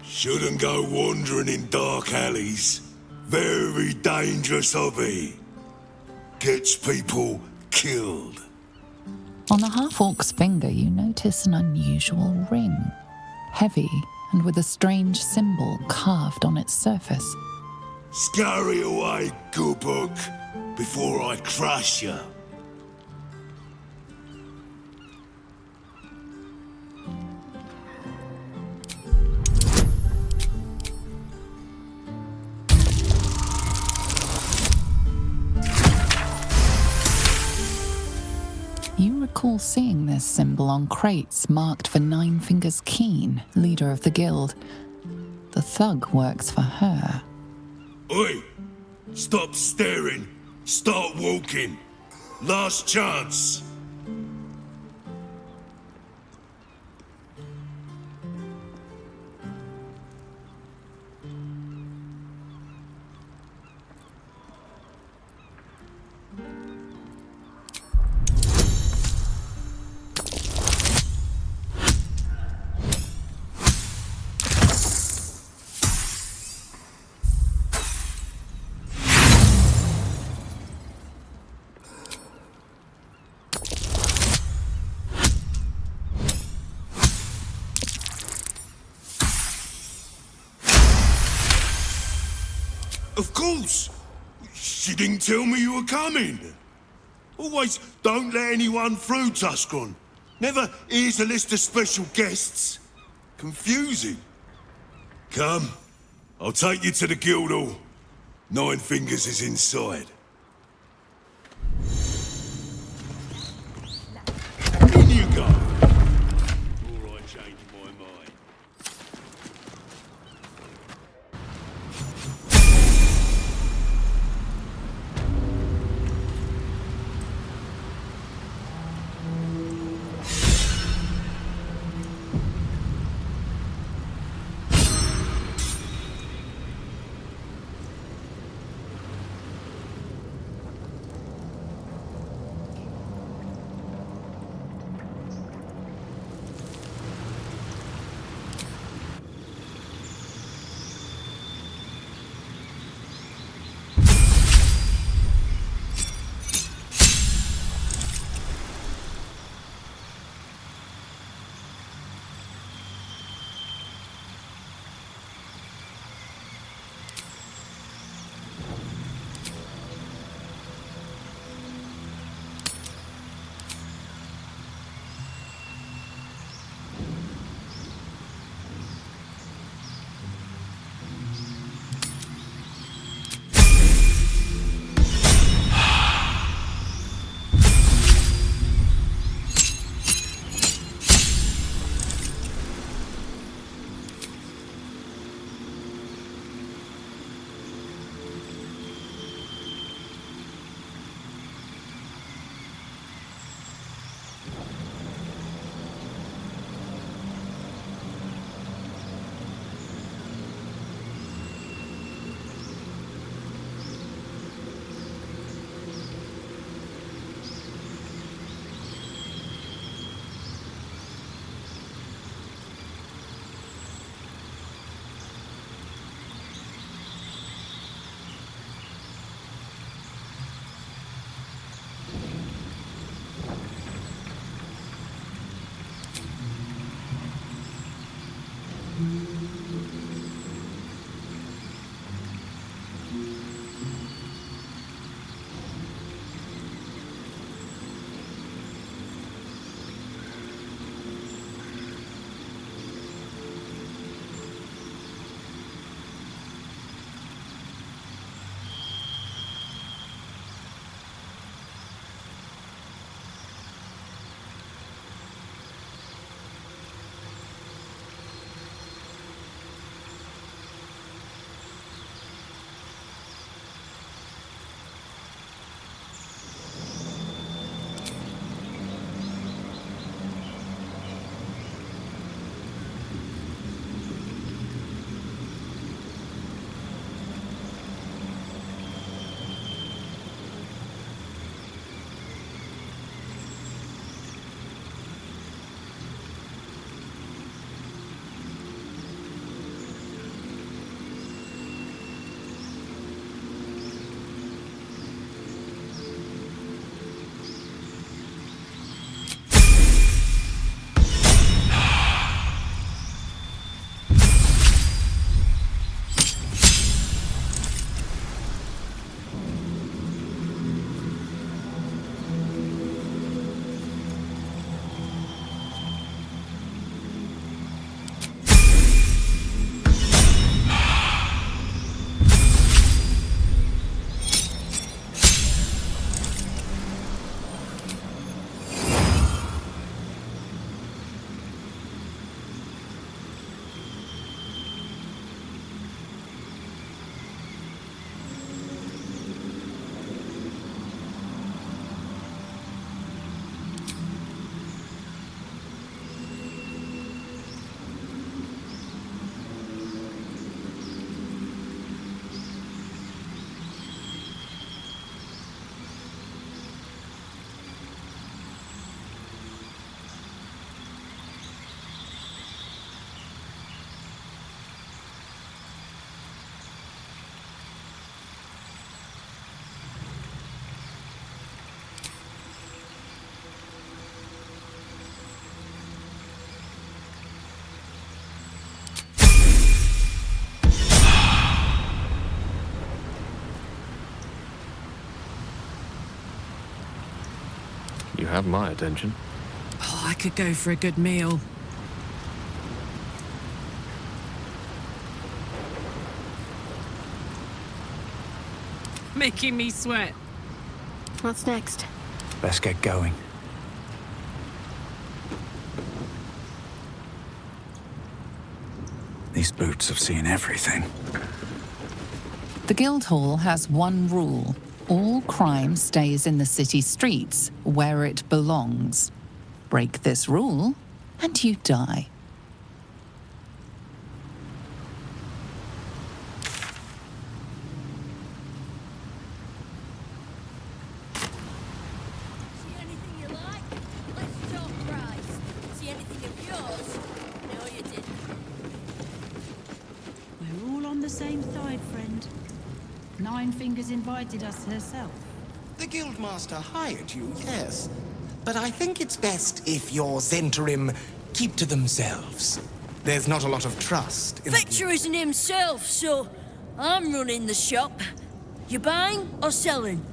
[SPEAKER 19] Shouldn't go wandering in dark alleys. Very dangerous hobby. Gets people killed.
[SPEAKER 10] On the half-orc's finger, you notice an unusual ring. Heavy and with a strange symbol carved on its surface.
[SPEAKER 19] Scurry away, good book, before I crush you.
[SPEAKER 10] You recall seeing this symbol on crates marked for Nine Fingers Keen, leader of the guild. The thug works for her.
[SPEAKER 19] Oi! Stop staring. Start walking. Last chance. Of course! She didn't tell me you were coming. Always don't let anyone through, Tuscron. Never here's a list of special guests. Confusing. Come, I'll take you to the guild hall. Nine Fingers is inside. In you go. Before I change my mind.
[SPEAKER 2] have my attention.
[SPEAKER 20] Oh, I could go for a good meal. Making me sweat.
[SPEAKER 1] What's next?
[SPEAKER 11] Let's get going. These boots have seen everything.
[SPEAKER 10] The Guildhall has one rule. All crime stays in the city streets, where it belongs. Break this rule, and you die.
[SPEAKER 22] We're all on the same side, friend. Nine Fingers invited us herself.
[SPEAKER 6] The Guildmaster hired you, yes. But I think it's best if your Zentarim keep to themselves. There's not a lot of trust in
[SPEAKER 23] Victor isn't himself, so I'm running the shop. You buying or selling?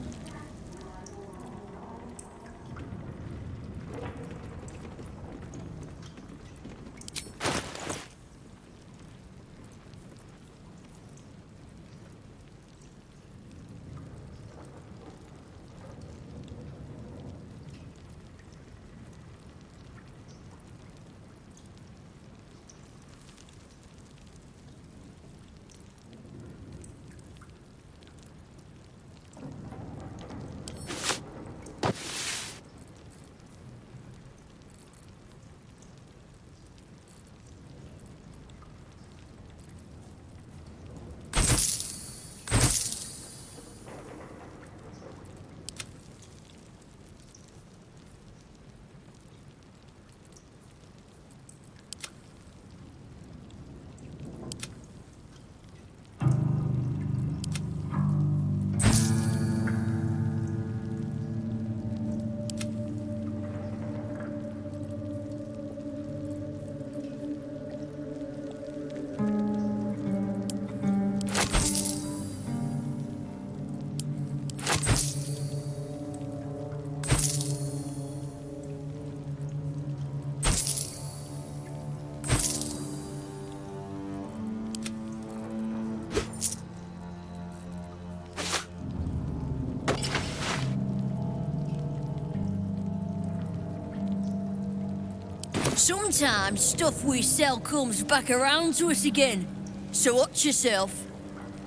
[SPEAKER 23] Sometimes stuff we sell comes back around to us again. So watch yourself.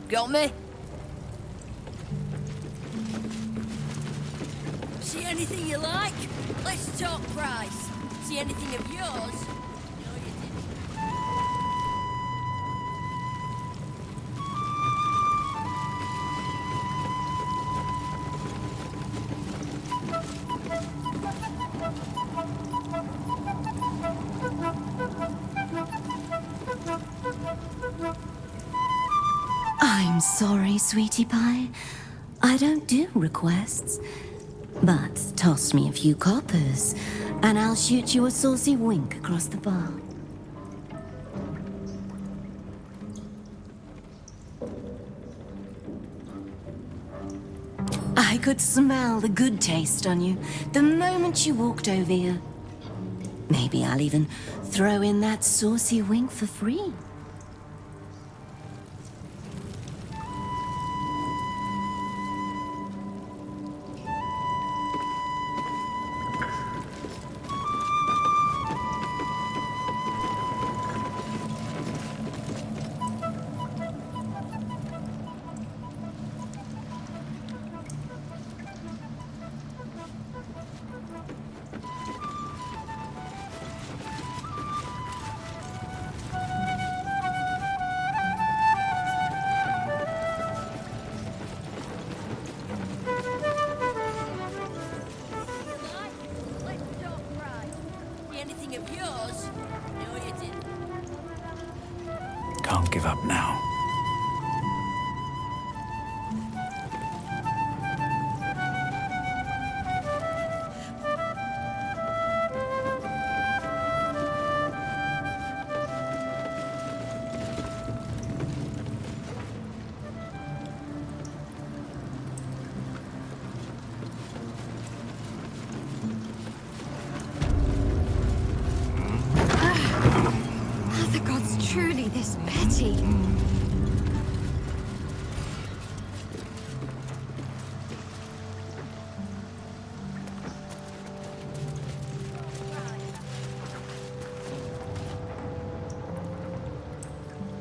[SPEAKER 23] Got me? See anything you like? Let's talk price. See anything of yours? No, you didn't.
[SPEAKER 1] I'm sorry, sweetie pie. I don't do requests. But toss me a few coppers, and I'll shoot you a saucy wink across the bar. I could smell the good taste on you the moment you walked over here. Maybe I'll even throw in that saucy wink for free.
[SPEAKER 11] Can't give up now.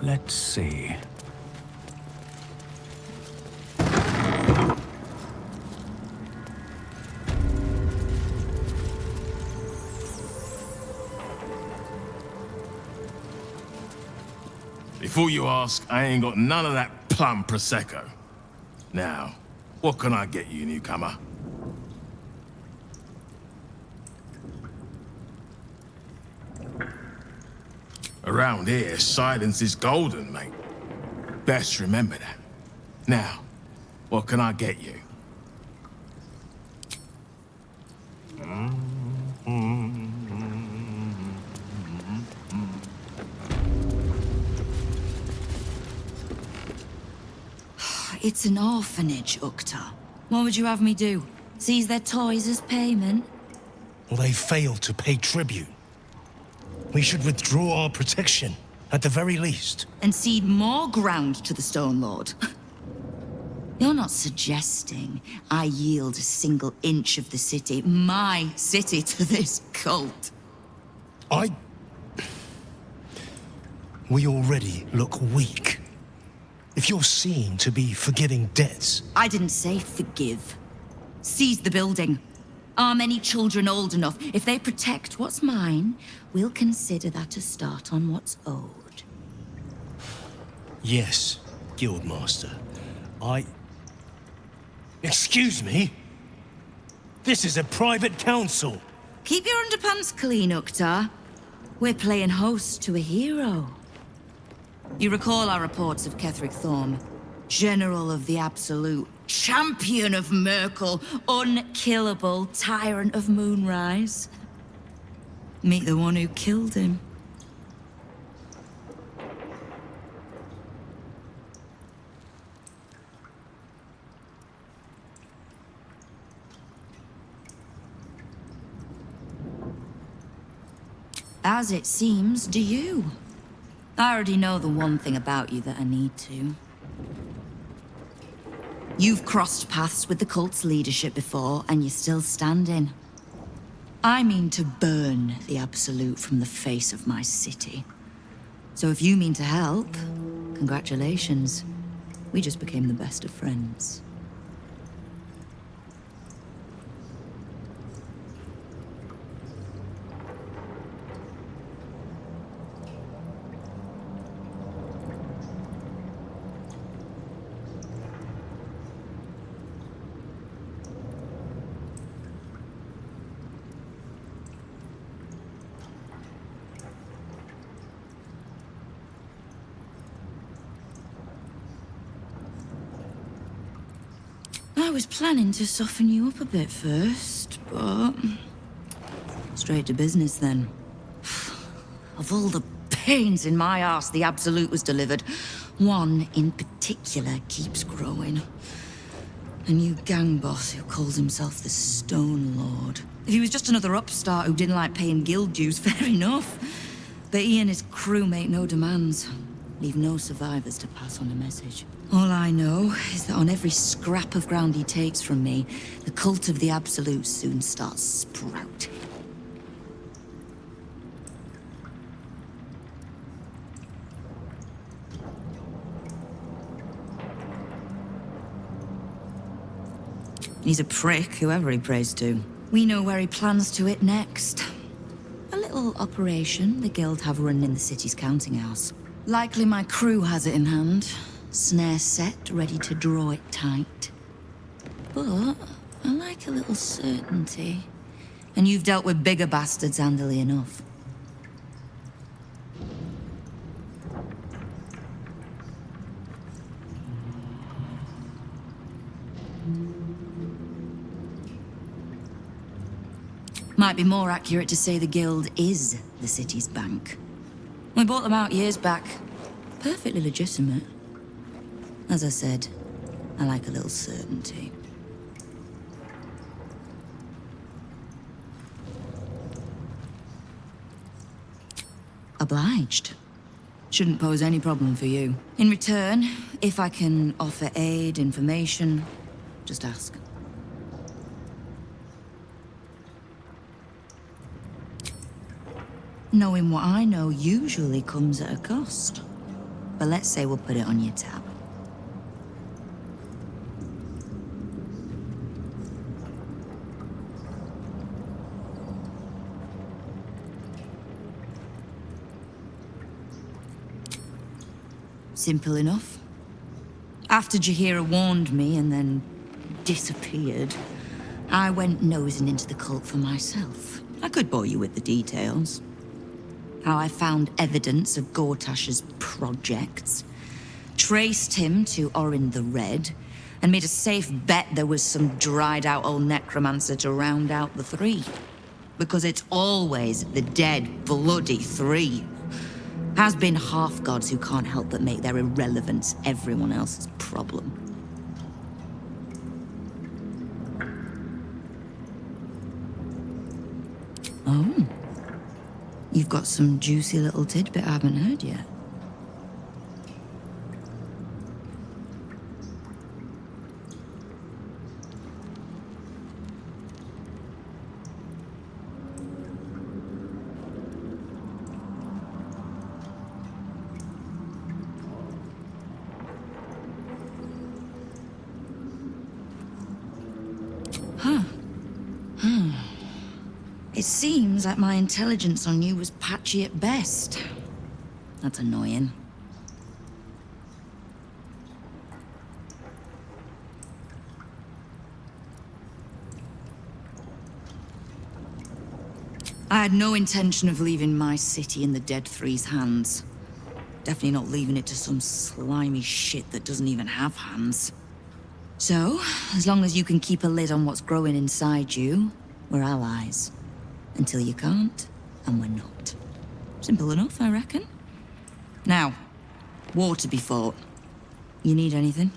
[SPEAKER 11] Let's see.
[SPEAKER 5] Before you ask, I ain't got none of that plum Prosecco. Now, what can I get you, newcomer? Around here, silence is golden, mate. Best remember that. Now, what can I get you?
[SPEAKER 14] It's an orphanage, Ukta. What would you have me do? Seize their toys as payment?
[SPEAKER 2] Well, they failed to pay tribute. We should withdraw our protection, at the very least.
[SPEAKER 14] And cede more ground to the Stone Lord? You're not suggesting I yield a single inch of the city, my city, to this cult?
[SPEAKER 2] We already look weak. If you're seen to be forgiving debts...
[SPEAKER 14] I didn't say forgive. Seize the building. Are many children old enough? If they protect what's mine, we'll consider that a start on what's owed.
[SPEAKER 2] Yes, Guildmaster. Excuse me? This is a private council.
[SPEAKER 14] Keep your underpants clean, Ukta. We're playing host to a hero. You recall our reports of Ketheric Thorm, General of the Absolute, Champion of Merkel, unkillable Tyrant of Moonrise. Meet the one who killed him. As it seems, do you? I already know the one thing about you that I need to. You've crossed paths with the cult's leadership before, and you're still standing. I mean to burn the Absolute from the face of my city. So if you mean to help, congratulations. We just became the best of friends. I was planning to soften you up a bit first, but... straight to business then. Of all the pains in my arse the Absolute was delivered, one in particular keeps growing. A new gang boss who calls himself the Stone Lord. If he was just another upstart who didn't like paying guild dues, fair enough. But he and his crew make no demands. Leave no survivors to pass on a message. All I know is that on every scrap of ground he takes from me, the cult of the Absolute soon starts sprouting. He's a prick, whoever he prays to. We know where he plans to hit next. A little operation the Guild have run in the city's counting house. Likely my crew has it in hand. Snare set, ready to draw it tight. But I like a little certainty. And you've dealt with bigger bastards handily enough. Might be more accurate to say the Guild is the city's bank. We bought them out years back. Perfectly legitimate. As I said, I like a little certainty. Obliged. Shouldn't pose any problem for you. In return, if I can offer aid, information, just ask. Knowing what I know usually comes at a cost. But let's say we'll put it on your tab. Simple enough. After Jaheira warned me and then disappeared, I went nosing into the cult for myself. I could bore you with the details. How I found evidence of Gortash's projects, traced him to Orin the Red, and made a safe bet there was some dried-out old necromancer to round out the three. Because it's always the dead, bloody three. Has been half-gods who can't help but make their irrelevance everyone else's problem. Oh. You've got some juicy little tidbit I haven't heard yet. It seems like my intelligence on you was patchy at best. That's annoying. I had no intention of leaving my city in the Dead Three's hands. Definitely not leaving it to some slimy shit that doesn't even have hands. So, as long as you can keep a lid on what's growing inside you, we're allies. Until you can't, and we're not. Simple enough, I reckon. Now, war to be fought. You need anything?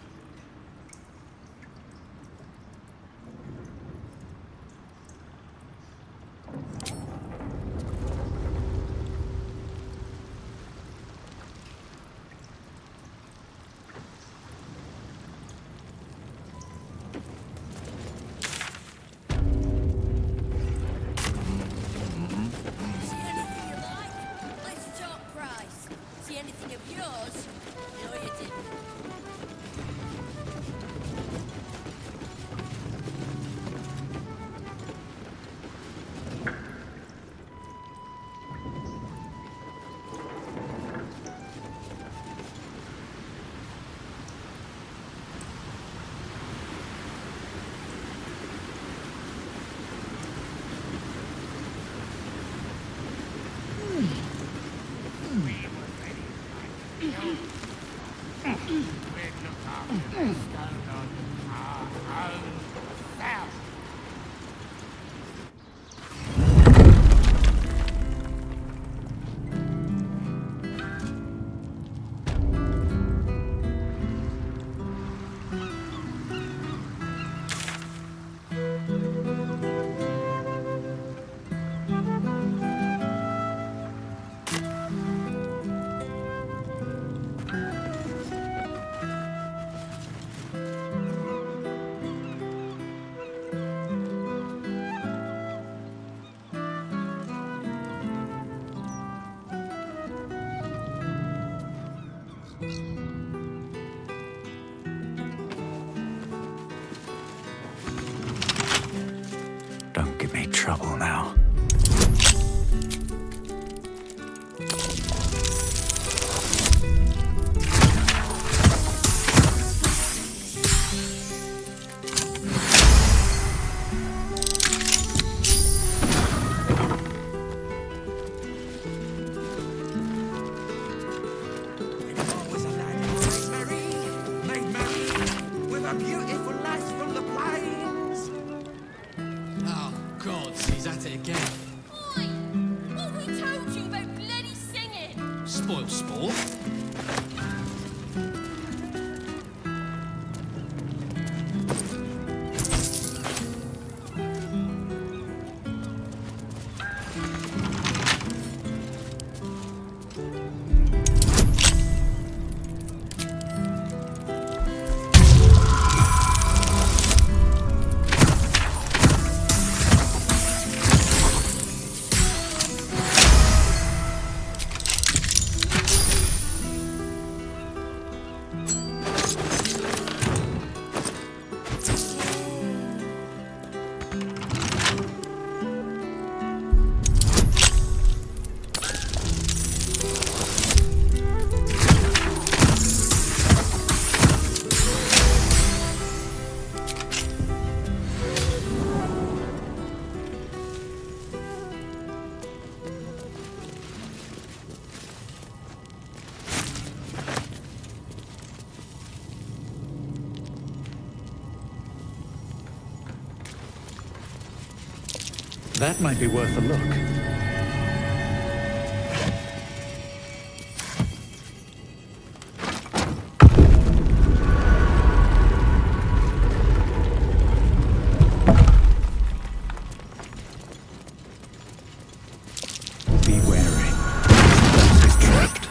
[SPEAKER 11] Don't give me trouble now. That might be worth a look. Be wary. This is trapped.